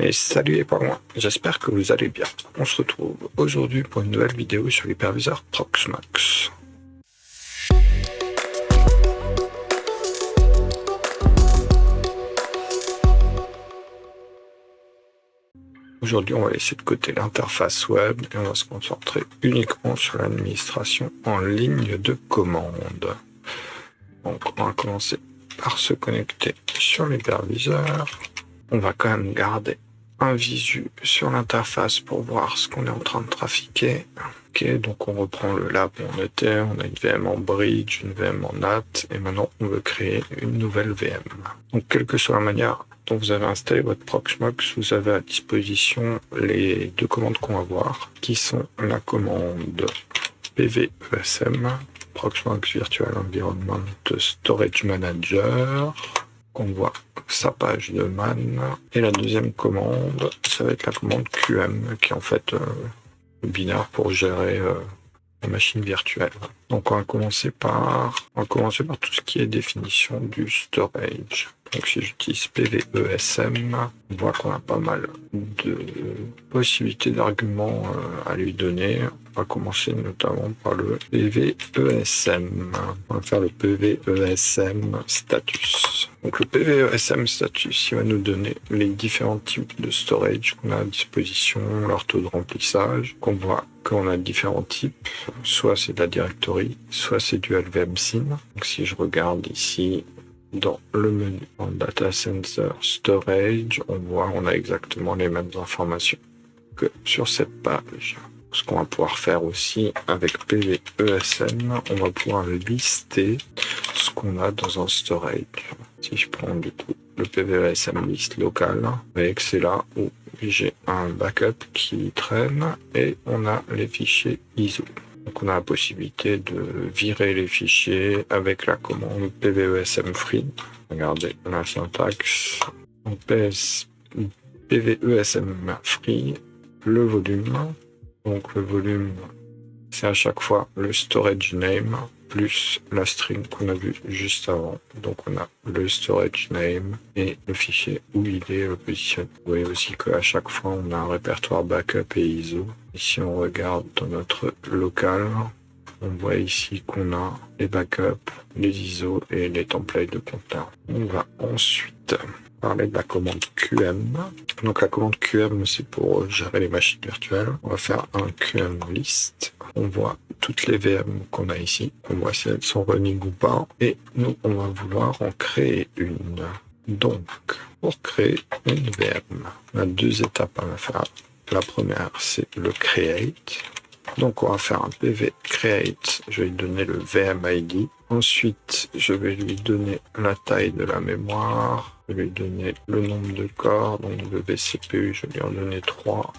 Et salut les loin, j'espère que vous allez bien. On se retrouve aujourd'hui pour une nouvelle vidéo sur l'hyperviseur Proxmox. Aujourd'hui, on va laisser de côté l'interface web et on va se concentrer uniquement sur l'administration en ligne de commande. Donc, on va commencer par se connecter sur l'hyperviseur. On va quand même garder un visu sur l'interface pour voir ce qu'on est en train de trafiquer. Ok, donc on reprend le lab où on était, on a une VM en bridge, une VM en NAT, et maintenant on veut créer une nouvelle VM. Donc quelle que soit la manière dont vous avez installé votre Proxmox, vous avez à disposition les deux commandes qu'on va voir, qui sont la commande PVESM, Proxmox Virtual Environment Storage Manager, qu'on voit sa page de man, et la deuxième commande, ça va être la commande QM, qui est en fait le binaire pour gérer la machine virtuelle. Donc on va commencer par tout ce qui est définition du storage. Donc si j'utilise PVESM, on voit qu'on a pas mal de possibilités d'arguments à lui donner. On va commencer notamment par le PVESM. On va faire le PVESM status. Donc le PVESM status, il va nous donner les différents types de storage qu'on a à disposition, leur taux de remplissage, qu'on voit qu'on a différents types, soit c'est de la directory, soit c'est du LVMSIM. Donc si je regarde ici, dans le menu en Data Center Storage, on a exactement les mêmes informations que sur cette page. Ce qu'on va pouvoir faire aussi avec PVESM, on va pouvoir lister ce qu'on a dans un storage. Si je prends du coup le PVESM list local, vous voyez que c'est là où j'ai un backup qui traîne et on a les fichiers ISO. Donc on a la possibilité de virer les fichiers avec la commande PVESM free. Regardez la syntaxe. Donc PVESM free, le volume. Donc le volume, c'est à chaque fois le storage name plus la string qu'on a vu juste avant. Donc on a le storage name et le fichier où il est positionné. Vous voyez aussi qu'à chaque fois on a un répertoire backup et ISO. Et si on regarde dans notre local, on voit ici qu'on a les backups, les ISO et les templates de conteneurs. On va ensuite parler de la commande QM. Donc la commande QM, c'est pour gérer les machines virtuelles. On va faire un QM list. On voit toutes les VM qu'on a ici. On voit si elles sont running ou pas. Et nous, on va vouloir en créer une. Donc, pour créer une VM, on a deux étapes à faire. La première, c'est le create. Donc on va faire un PV create, je vais lui donner le VM ID. Ensuite, je vais lui donner la taille de la mémoire, je vais lui donner le nombre de corps, donc le vCPU, je vais lui en donner 3.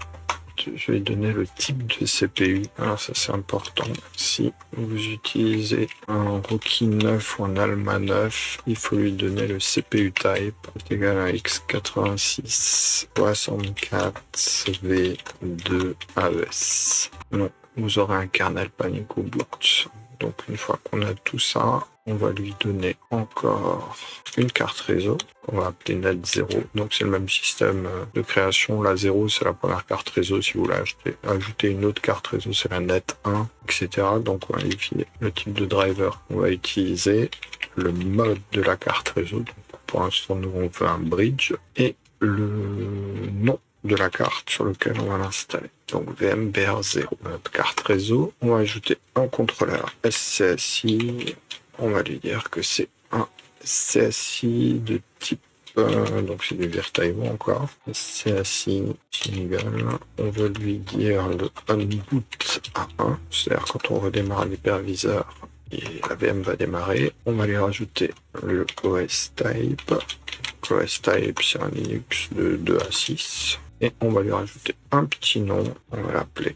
Je vais lui donner le type de CPU. Alors ça c'est important. Si vous utilisez un Rocky 9 ou un Alma 9, il faut lui donner le CPU type égal à x86 64 v2 AES. Non, vous aurez un kernel panic ou boot. Donc une fois qu'on a tout ça, on va lui donner encore une carte réseau qu'on va appeler net 0. Donc c'est le même système de création. La 0 c'est la première carte réseau. Si vous voulez ajouter une autre carte réseau, c'est la net 1, etc. Donc on va définir le type de driver qu'on va utiliser, le mode de la carte réseau. Donc pour l'instant nous on veut un bridge et le nom de la carte sur lequel on va l'installer. Donc VMBR0. Notre carte réseau, on va ajouter un contrôleur SCSI. On va lui dire que c'est un CSI de type donc c'est du Virtaivo encore. CSI single. On veut lui dire le unboot à 1. C'est-à-dire quand on redémarre l'hyperviseur et la VM va démarrer, on va lui rajouter le OS type. OS type c'est un Linux de 2 à 6. Et on va lui rajouter un petit nom, on va l'appeler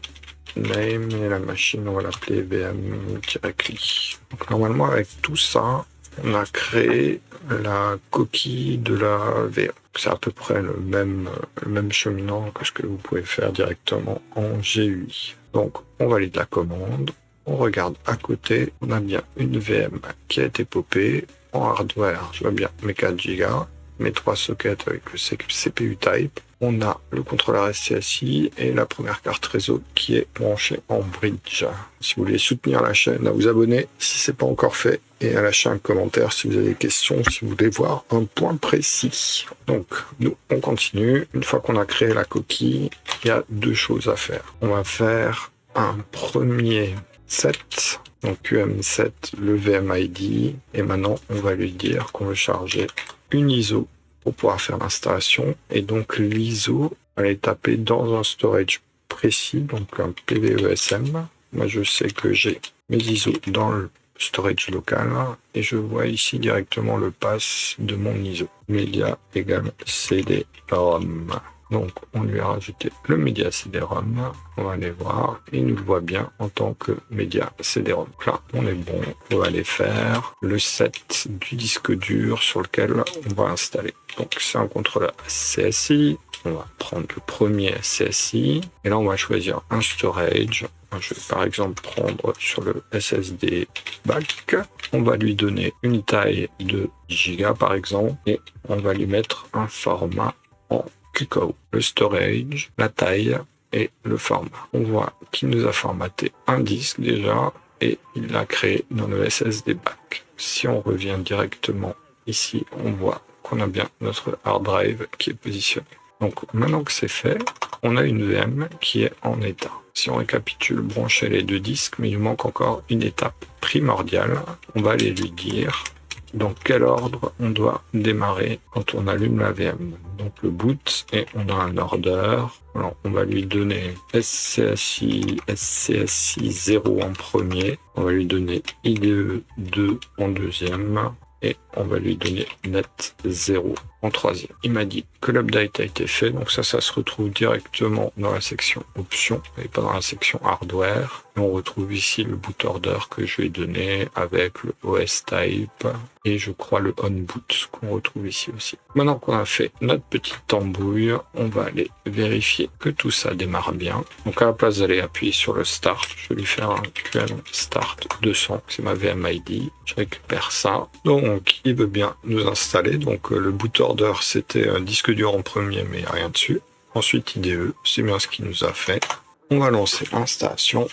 name, et la machine, on va l'appeler VM-CLI. Donc normalement, avec tout ça, on a créé la coquille de la VM. C'est à peu près le même cheminant que ce que vous pouvez faire directement en GUI. Donc, on valide la commande, on regarde à côté, on a bien une VM qui a été popée en hardware, je vois bien mes 4 Go, mes 3 sockets avec le CPU type, on a le contrôleur SCSI et la première carte réseau qui est branchée en bridge. Si vous voulez soutenir la chaîne, à vous abonner si ce n'est pas encore fait et à lâcher un commentaire si vous avez des questions, si vous voulez voir un point précis. Donc, nous, on continue. Une fois qu'on a créé la coquille, il y a deux choses à faire. On va faire un premier set, donc QM7, le VMID, et maintenant, on va lui dire qu'on veut charger une ISO pour pouvoir faire l'installation. Et donc l'ISO, elle est tapée dans un storage précis, donc un PVESM. Moi, je sais que j'ai mes ISO dans le storage local et je vois ici directement le pass de mon ISO. Media égale CD-ROM. Donc, on lui a rajouté le média CD-ROM. On va aller voir. Il nous voit bien en tant que média CD-ROM. Là, on est bon. On va aller faire le set du disque dur sur lequel on va installer. Donc, c'est un contrôleur CSI. On va prendre le premier CSI. Et là, on va choisir un storage. Je vais par exemple prendre sur le SSD back. On va lui donner une taille de giga par exemple. Et on va lui mettre un format en QCOW, le storage, la taille et le format. On voit qu'il nous a formaté un disque déjà et il l'a créé dans le SSD back. Si on revient directement ici, on voit qu'on a bien notre hard drive qui est positionné. Donc maintenant que c'est fait, on a une VM qui est en état. Si on récapitule, brancher les deux disques, mais il nous manque encore une étape primordiale. On va aller lui dire dans quel ordre on doit démarrer quand on allume la VM. Donc le boot, et on a un order. Alors on va lui donner SCSI 0 en premier. On va lui donner IDE 2 en deuxième. Et on va lui donner net 0 en troisième. Il m'a dit que l'update a été fait, donc ça se retrouve directement dans la section options et pas dans la section hardware. Et on retrouve ici le boot order que je lui ai donné avec le OS type et je crois le on boot qu'on retrouve ici aussi. Maintenant qu'on a fait notre petite tambouille, on va aller vérifier que tout ça démarre bien. Donc à la place d'aller appuyer sur le start, je vais lui faire un QM start 200, c'est ma VMID. Je récupère ça. Donc il veut bien nous installer. Donc le boot order c'était un disque dur en premier mais il n'y a rien dessus. Ensuite IDE, c'est bien ce qu'il nous a fait. On va lancer l'installation.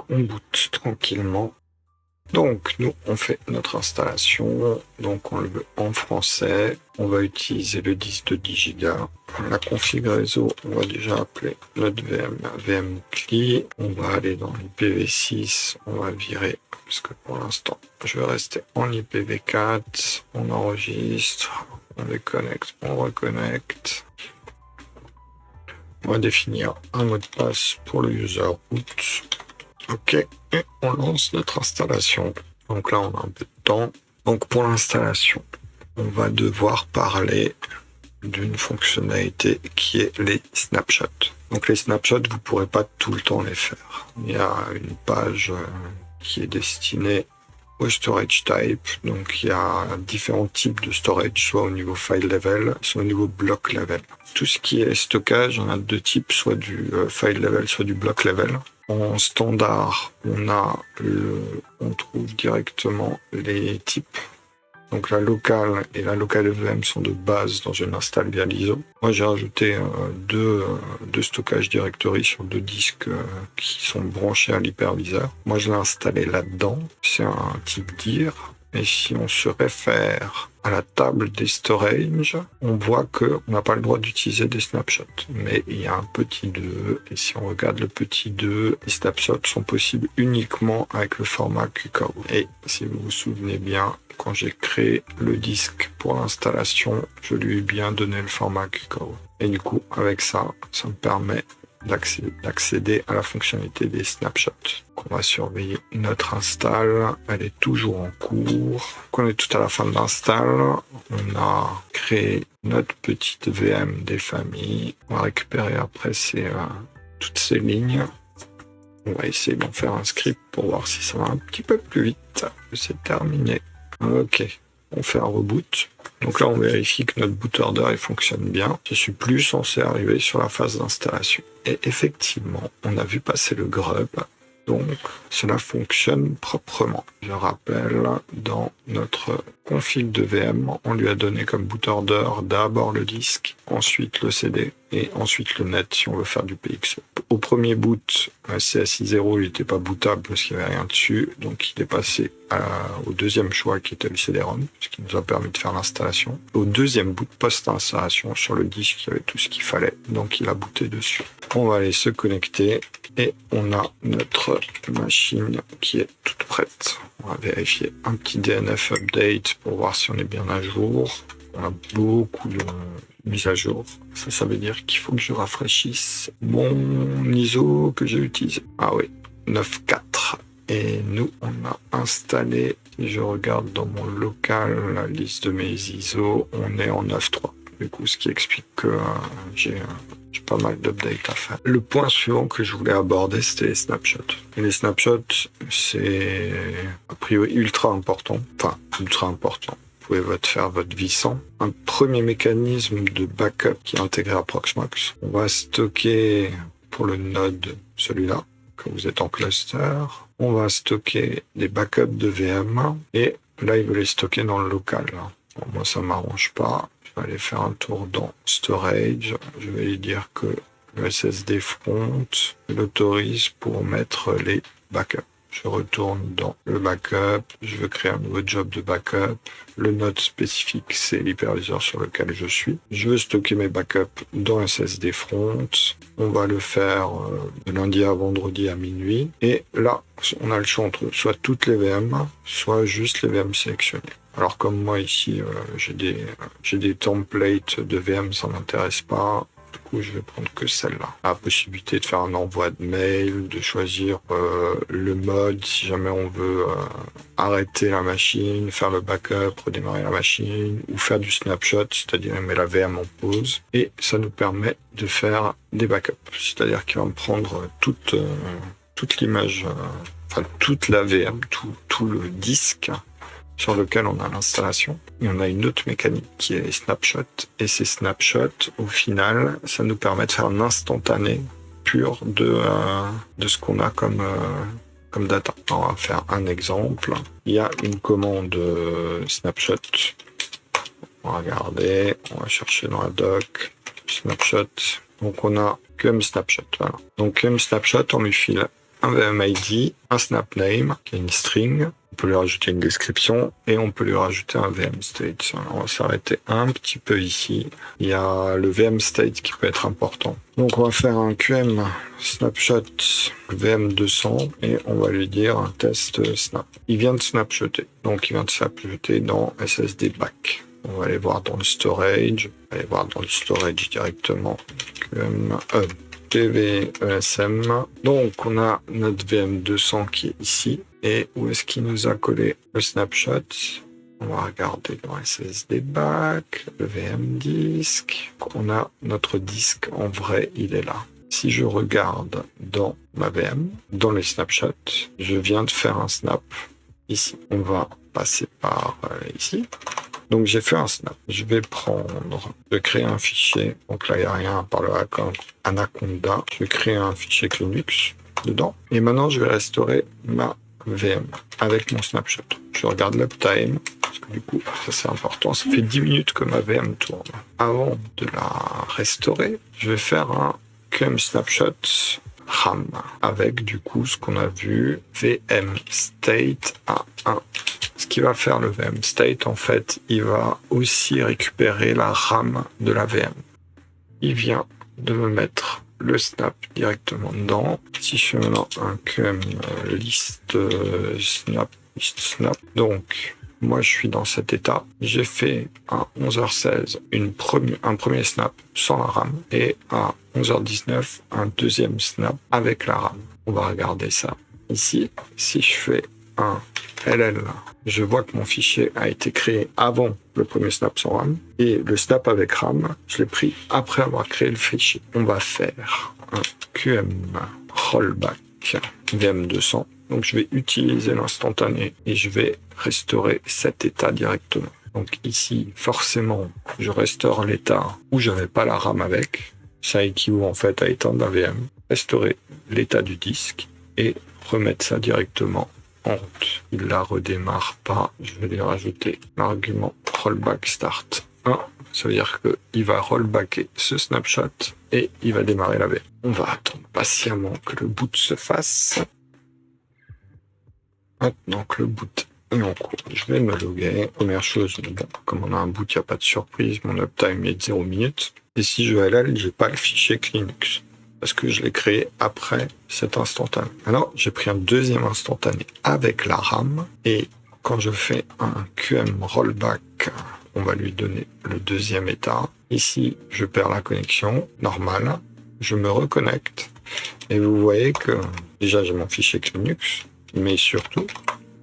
On boot tranquillement. Donc nous on fait notre installation, donc on le veut en français, on va utiliser le disque de 10 Go. La config réseau, on va déjà appeler notre VM CLI, on va aller dans l'IPv6, on va virer, parce que pour l'instant je vais rester en IPv4, on enregistre, on déconnecte, on reconnecte. On va définir un mot de passe pour le user root. Ok, et on lance notre installation. Donc là, on a un peu de temps. Donc pour l'installation, on va devoir parler d'une fonctionnalité qui est les snapshots. Donc les snapshots, vous ne pourrez pas tout le temps les faire. Il y a une page qui est destinée au storage type. Donc il y a différents types de storage, soit au niveau file level, soit au niveau block level. Tout ce qui est stockage, on a deux types, soit du file level, soit du block level. En standard, on trouve directement les types. Donc la locale et la local VM sont de base dans une install via l'ISO. Moi j'ai rajouté deux stockage directory sur deux disques qui sont branchés à l'hyperviseur. Moi je l'ai installé là-dedans. C'est un type dir. Et si on se réfère à la table des storage, on voit qu'on n'a pas le droit d'utiliser des snapshots. Mais il y a un petit 2, et si on regarde le petit 2, les snapshots sont possibles uniquement avec le format QCOW. Et si vous vous souvenez bien, quand j'ai créé le disque pour l'installation, je lui ai bien donné le format QCOW. Et du coup, avec ça, ça me permet d'accéder à la fonctionnalité des snapshots. On va surveiller notre install, elle est toujours en cours. Quand on est tout à la fin de l'install, on a créé notre petite VM des familles. On va récupérer après toutes ces lignes. On va essayer d'en faire un script pour voir si ça va un petit peu plus vite. C'est terminé. Ok, on fait un reboot. Donc là, on vérifie que notre boot order il fonctionne bien. Je suis plus censé arriver sur la phase d'installation. Et effectivement, on a vu passer le grub Donc, cela fonctionne proprement. Je rappelle, dans notre config de VM, on lui a donné comme boot order d'abord le disque, ensuite le CD et ensuite le net si on veut faire du PXE. Au premier boot, CSI 0, il n'était pas bootable parce qu'il n'y avait rien dessus, donc il est passé au deuxième choix qui était le CD-ROM, ce qui nous a permis de faire l'installation. Au deuxième boot post-installation, sur le disque, il y avait tout ce qu'il fallait, donc il a booté dessus. On va aller se connecter et on a notre machine qui est toute prête. On va vérifier un petit DNF update pour voir si on est bien à jour. On a beaucoup de mises à jour. Ça veut dire qu'il faut que je rafraîchisse mon ISO que j'ai utilisé. Ah oui, 9.4. Et nous, on a installé, si je regarde dans mon local, la liste de mes ISO, on est en 9.3. Du coup, ce qui explique que j'ai pas mal d'updates à faire. Le point suivant que je voulais aborder, c'était les snapshots. Et les snapshots, c'est a priori ultra important. Enfin, ultra important. Vous pouvez faire votre vie sans. Un premier mécanisme de backup qui est intégré à Proxmox. On va stocker pour le node, celui-là, quand vous êtes en cluster. On va stocker des backups de VM. Et là, il veut les stocker dans le local. Bon, moi, ça m'arrange pas. Je vais aller faire un tour dans Storage. Je vais lui dire que le SSD front l'autorise pour mettre les backups. Je retourne dans le backup. Je veux créer un nouveau job de backup. Le node spécifique, c'est l'hyperviseur sur lequel je suis. Je veux stocker mes backups dans SSD front. On va le faire de lundi à vendredi à minuit. Et là, on a le choix entre soit toutes les VM, soit juste les VM sélectionnées. Alors comme moi ici, j'ai des templates de VM, ça m'intéresse pas. Du coup, je vais prendre que celle-là. La possibilité de faire un envoi de mail, de choisir le mode si jamais on veut arrêter la machine, faire le backup, redémarrer la machine, ou faire du snapshot, c'est-à-dire mettre la VM en pause. Et ça nous permet de faire des backups, c'est-à-dire qu'il va me prendre toute l'image, enfin toute la VM, tout le disque sur lequel on a l'installation. Et on a une autre mécanique qui est les snapshots. Et ces snapshots, au final, ça nous permet de faire un instantané pur de ce qu'on a comme data. On va faire un exemple. Il y a une commande snapshot. On va regarder, on va chercher dans la doc, snapshot. Donc on a QM snapshot. Voilà. Donc QM snapshot, on lui file un VMID, un snap name, qui est une string. On peut lui rajouter une description et on peut lui rajouter un VM state. On va s'arrêter un petit peu ici. Il y a le VM state qui peut être important. Donc on va faire un QM snapshot VM200 et on va lui dire un test snap. Il vient de snapshotter. Donc il vient de snapshotter dans SSD back. On va aller voir dans le storage. On va aller voir dans le storage directement. QM PVESM. Donc on a notre VM200 qui est ici. Et où est-ce qu'il nous a collé le snapshot? On va regarder dans SSD back, le VM disk. On a notre disque en vrai, il est là. Si je regarde dans ma VM, dans les snapshots, je viens de faire un snap ici. On va passer par ici. Donc j'ai fait un snap. Je vais créer un fichier. Donc là, il n'y a rien par le Anaconda. Je vais créer un fichier Linux dedans. Et maintenant, je vais restaurer ma VM avec mon snapshot. Je regarde l'uptime, parce que du coup, ça c'est important. Ça fait 10 minutes que ma VM tourne. Avant de la restaurer, je vais faire un QM snapshot RAM avec du coup ce qu'on a vu, VM state à 1. Ce qui va faire le VM state, en fait, il va aussi récupérer la RAM de la VM. Il vient de me mettre le snap directement dedans. Si je fais maintenant un QM list snap, donc moi je suis dans cet état. J'ai fait à 11h16 un premier snap sans la RAM et à 11h19 un deuxième snap avec la RAM. On va regarder ça ici. Si je fais un LL, je vois que mon fichier a été créé avant le premier snap sans RAM et le snap avec RAM, je l'ai pris après avoir créé le fichier. On va faire un QM rollback VM200. Donc je vais utiliser l'instantané et je vais restaurer cet état directement. Donc ici, forcément, je restaure l'état où j'avais pas la RAM avec. Ça équivaut en fait à éteindre la VM, restaurer l'état du disque et remettre ça directement en route. Il la redémarre pas. Je vais lui rajouter l'argument rollback start 1. Ça veut dire qu'il va rollbacker ce snapshot et il va démarrer la VM. On va attendre patiemment que le boot se fasse. Maintenant que le boot est en cours, je vais me loguer. Première chose, bon, comme on a un boot, il n'y a pas de surprise. Mon uptime est de 0 minutes. Et si je LL, j'ai pas le fichier Linux parce que je l'ai créé après cet instantané. Alors, j'ai pris un deuxième instantané avec la RAM et quand je fais un QM rollback, on va lui donner le deuxième état. Ici, je perds la connexion normale. Je me reconnecte et vous voyez que déjà j'ai mon fichier Linux, mais surtout,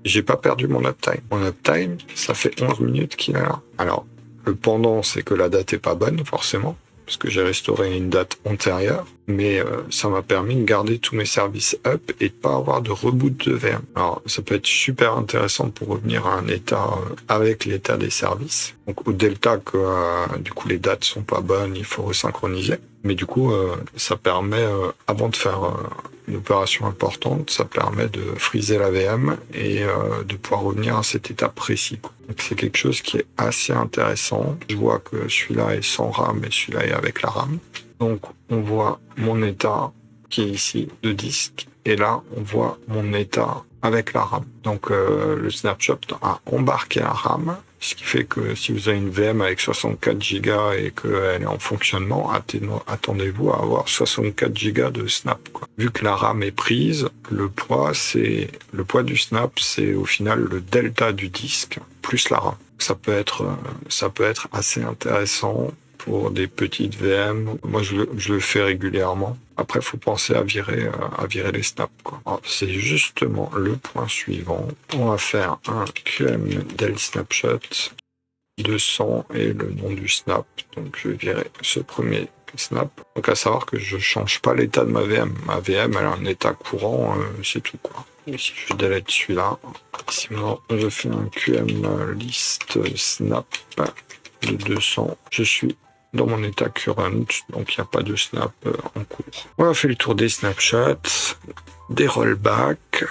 j'ai pas perdu mon uptime. Mon uptime, ça fait 11 minutes qu'il est là. Alors, le pendant, c'est que la date est pas bonne, forcément, parce que j'ai restauré une date antérieure, mais ça m'a permis de garder tous mes services up et de pas avoir de reboot de VM. Alors, ça peut être super intéressant pour revenir à un état avec l'état des services. Donc, au delta que du coup les dates sont pas bonnes, il faut resynchroniser. Mais du coup, ça permet, avant de faire une opération importante, ça permet de freezer la VM et de pouvoir revenir à cet état précis. Donc c'est quelque chose qui est assez intéressant. Je vois que celui-là est sans RAM et celui-là est avec la RAM. Donc on voit mon état qui est ici de disque et là on voit mon état avec la RAM. Donc le snapshot a embarqué la RAM, ce qui fait que si vous avez une VM avec 64 Go et qu'elle est en fonctionnement, attendez-vous à avoir 64 Go de snap, quoi. Vu que la RAM est prise, le poids du snap, c'est au final le delta du disque plus la RAM. Ça peut être assez intéressant pour des petites VM. Moi, je le fais régulièrement. Après, faut penser à virer les snaps, quoi. C'est justement le point suivant. On va faire un QM del snapshot 200 et le nom du snap. Donc, je vais virer ce premier snap. Donc, à savoir que je change pas l'état de ma VM. Ma VM, elle a un état courant, c'est tout, quoi. Et si je delete celui-là, sinon, je fais un QM list snap de 200. Je suis dans mon état current, donc il n'y a pas de snap en cours. On a fait le tour des snapshots, des rollbacks.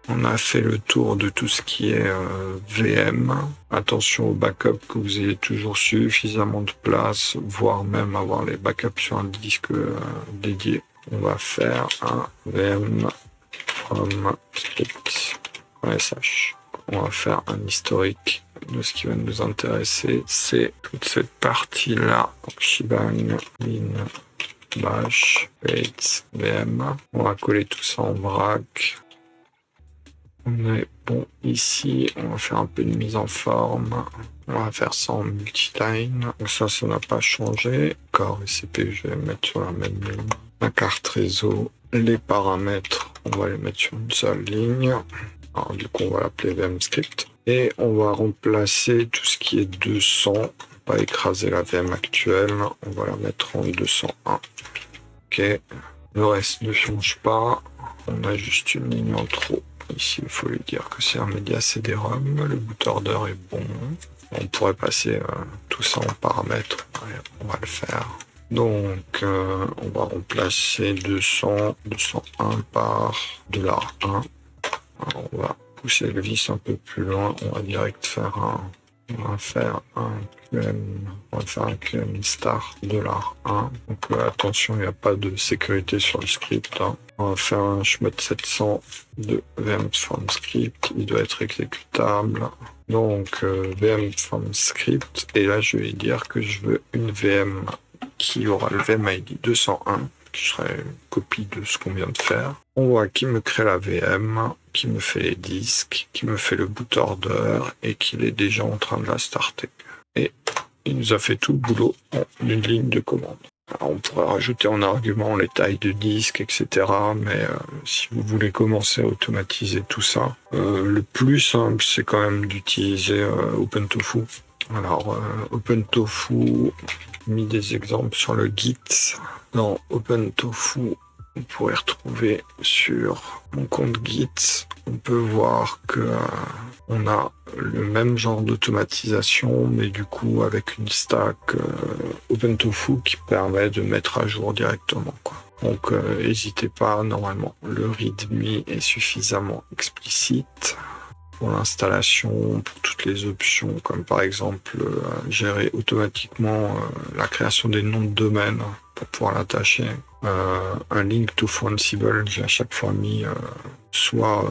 On a fait le tour de tout ce qui est VM. Attention au backup, que vous ayez toujours suffisamment de place, voire même avoir les backups sur un disque dédié. On va faire un VM from script.sh. On va faire un historique de ce qui va nous intéresser. C'est toute cette partie-là. Shebang, min, bash, pates, VM. On va coller tout ça en vrac. On est bon ici. On va faire un peu de mise en forme. On va faire ça en multiline. Ça n'a pas changé. Core et CPU, je vais mettre sur la même ligne. La carte réseau. Les paramètres, on va les mettre sur une seule ligne. Alors, du coup, on va l'appeler VM script. Et on va remplacer tout ce qui est 200. On va écraser la VM actuelle. On va la mettre en 201. Ok. Le reste ne change pas. On a juste une ligne en trop. Ici, il faut lui dire que c'est un média CD-ROM. Le boot order est bon. On pourrait passer tout ça en paramètres. Ouais, on va le faire. Donc, on va remplacer 200, 201 par $1. Alors, on va pousser le vis un peu plus loin. On va direct faire on va faire un QM start $1. Donc, attention, il n'y a pas de sécurité sur le script, hein. On va faire un chmod 700 de VM from script. Il doit être exécutable. Donc, VM from script. Et là, je vais dire que je veux une VM qui aura le VMID 201, qui serait une copie de ce qu'on vient de faire. On voit qui me crée la VM, qui me fait les disques, qui me fait le boot order et qu'il est déjà en train de la starter. Et il nous a fait tout le boulot en une ligne de commande. Alors, on pourrait rajouter en argument les tailles de disques, etc. Mais si vous voulez commencer à automatiser tout ça, le plus simple, c'est quand même d'utiliser OpenTofu. Alors, OpenTofu, mis des exemples sur le Git. Dans OpenTofu, on pourrait retrouver sur mon compte Git, on peut voir que on a le même genre d'automatisation, mais du coup avec une stack OpenTofu qui permet de mettre à jour directement, quoi. Donc n'hésitez pas, normalement le README est suffisamment explicite pour l'installation, pour toutes les options, comme par exemple gérer automatiquement la création des noms de domaine pour pouvoir l'attacher. Un link to Ansible, j'ai à chaque fois mis soit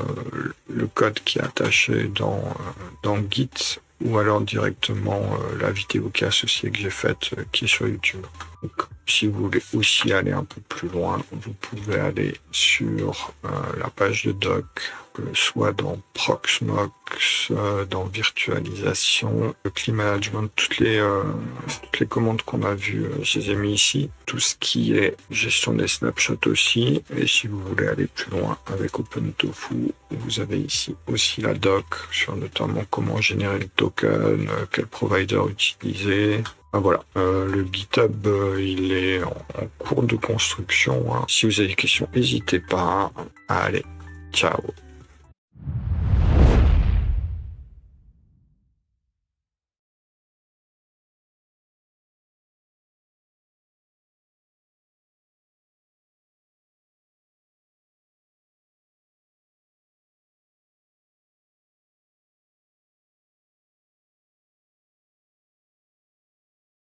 le code qui est attaché dans Git, ou alors directement la vidéo qui est associée que j'ai faite, qui est sur YouTube. Donc, si vous voulez aussi aller un peu plus loin, vous pouvez aller sur la page de doc, soit dans Proxmox, dans virtualisation, le clean management, toutes les commandes qu'on a vues, je les ai mis ici. Tout ce qui est gestion des snapshots aussi. Et si vous voulez aller plus loin avec OpenTofu, vous avez ici aussi la doc sur notamment comment générer le token, quel provider utiliser. Voilà, le GitHub, il est en cours de construction. Hein. Si vous avez des questions, n'hésitez pas. Allez, ciao.